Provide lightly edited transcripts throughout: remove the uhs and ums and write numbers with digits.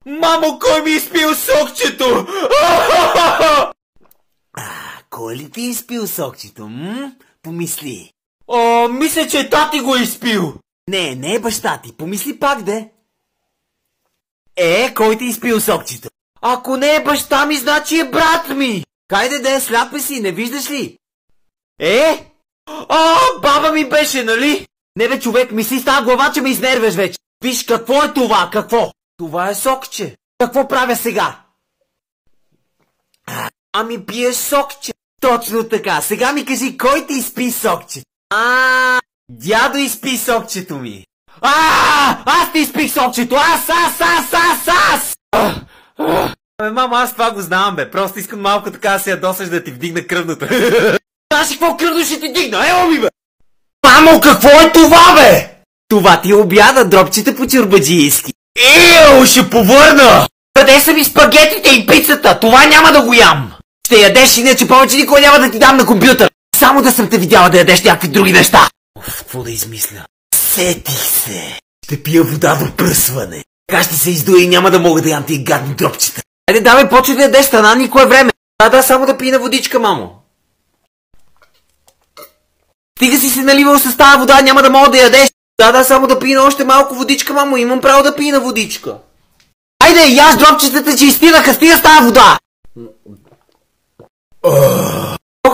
Мамо, кой ми изпил сокчето? Кой ли ти изпил сокчето, Помисли. Мисля, че тати го изпил. Не е баща ти, помисли пак, де. Кой ти изпил сокчето? Ако не е баща ми, значи е брат ми. Хайде де, сляпе си, не виждаш ли? Баба ми беше, нали? Не бе, човек, мисли с тази глава, че ме изнервяш вече. Виж, какво е това, какво? Това е сокче. Какво правя сега? Ами пиеш сокче. Точно така, сега ми кажи, кой ти изпи сокчето? Дядо изпи сокчето ми. Аз ти изпих сокчето, аз! Мамо, аз това го знам, бе. Просто искам малко така да се ядосаш да ти вдигна кръвното. Знаеш какво кръвно ще ти дигна? Ело ми, бе! Мамо, какво е това, бе? Това ти е обяда, дропчета по чорбаджийски. Ще повърна! Къде са ми спагетите и пицата? Това няма да го ям! Ще ядеш, иначе повече никой няма да ти дам на компютър. Само да съм те видяла да ядеш някакви други неща. Какво да измисля? Сетих се. Ще пия вода до пръсване. Така ще се издуя и няма да мога да ям тия гадни дропчета. Айде, давай, почвай да ядеш, стана никое време. Да, само да пия водичка, мамо. Стига си се наливал с тази вода, няма да мога да ядеш. Да, само да пия още малко водичка, мамо. Имам право да пия водичка. Айде, яш дропчетата, че изпинаха, стига с тази вода.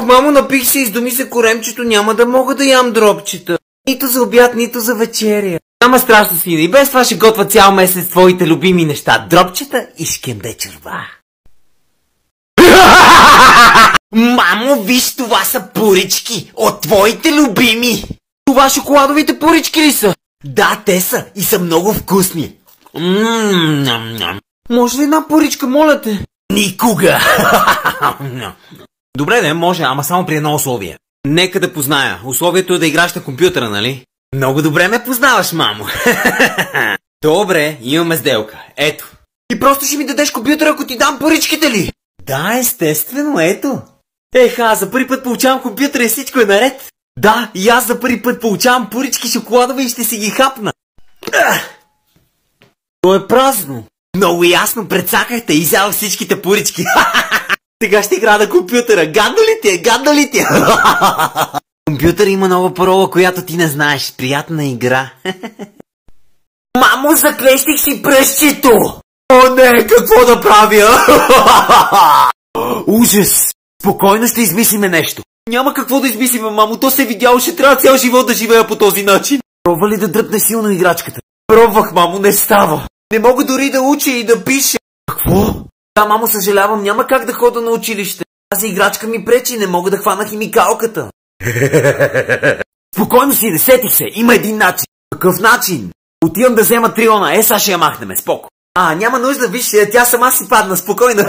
Мамо, напих се, издуми се коремчето, няма да мога да ям дропчета. Нито за обяд, нито за вечеря. Няма страшно, сина, и без това ще готва цял месец твоите любими неща. Дропчета и шкембе чорба. Мамо, виж, това са пурички от твоите любими. Това шоколадовите пурички ли са? Да, те са и са много вкусни. Може ли една пуричка, моля те? Никога! Добре, не, може, ама само при едно условие. Нека да позная. Условието е да играш на компютъра, нали? Много добре ме познаваш, мамо. Добре, имаме сделка. Ето. И просто ще ми дадеш компютъра, ако ти дам пуричките ли? Да, естествено, ето. За първи път получавам компютъра и всичко е наред. Да, и аз за първи път получавам пурички шоколадови и ще си ги хапна. То е празно. Много ясно, прецакахте и изял всичките пурички. Сега ще игра на компютъра. Гадно ли ти е? Компютър има нова парола, която ти не знаеш. Приятна игра. Мамо, заклещих си пръстчето! О, не, какво да правя? Ужас! Спокойно ще измислиме нещо. Няма какво да измислиме, мамо, то се е видяло, ще трябва цял живот да живея по този начин. Пробва ли да дръпне силно играчката? Пробвах, мамо, не става. Не мога дори да уча и да пиша. Какво? Да, мамо, съжалявам, няма как да хода на училище. Тази играчка ми пречи, не мога да хвана химикалката. Спокойно си, не сетих се, има един начин. Какъв начин? Отивам да взема триона, сега ще я махнеме, споко. Няма нужда, виж, тя сама си падна, спокойно.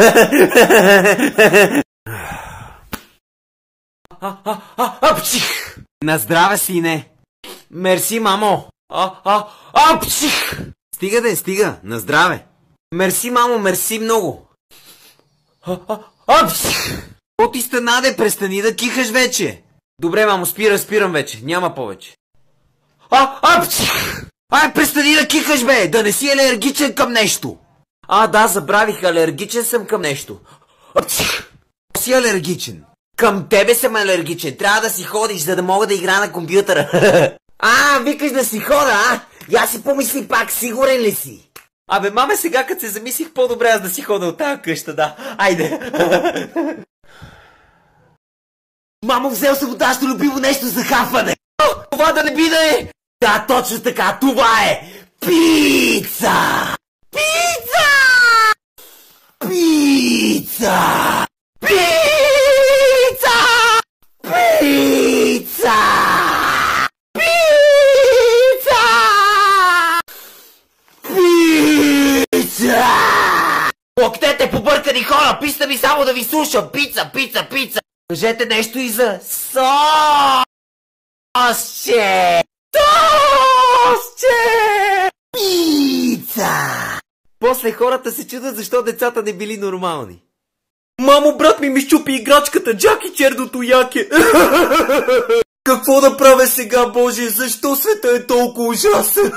Апчих! На здраве, сине! Мерси, мамо! Апчих! Стига, на здраве! Мерси, мамо, мерси много! Апчих! Какво ти стана, де? Престани да кихаш вече! Добре, мамо, спирам вече, няма повече. Апчих! Престани да кихаш, бе! Да не си алергичен към нещо! Да, забравих, алергичен съм към нещо. Апчих! Си алергичен! Към тебе съм алергичен. Трябва да си ходиш, за да мога да игра на компютъра. Викаш да си хода, Я си помисли пак, сигурен ли си? Маме, сега като се замислих, по-добре аз да си хода от тази къща, да. Айде. Мамо, взел съм от нашето любимо нещо за хапване. Това да не би да е. Да, точно така, това е пица! Пица! Пица! Пица! Пица! Пица! Пица! Локтете побъркани хора, писна ми само да ви слушам. Пица, пица, пица. Кажете нещо и за сосче. Пица! После хората се чудят защо децата не били нормални. Мамо, брат ми щупи играчката, Джаки черното яке. Какво да правя сега, Боже? Защо света е толкова ужасен?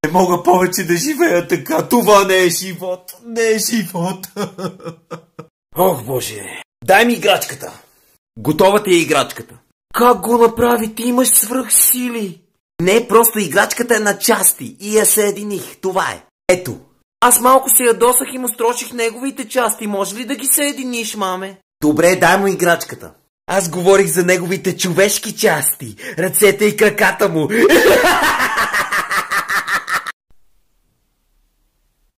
Не мога повече да живея така. Това не е живот. Не е живот. Ох, Боже. Дай ми играчката. Готова ти е играчката. Как го направи? Ти имаш свръхсили. Не, просто играчката е на части и я съединих. Това е. Ето. Аз малко се ядосах и му строших неговите части. Може ли да ги съединиш, маме? Добре, дай му играчката. Аз говорих за неговите човешки части. Ръцете и краката му.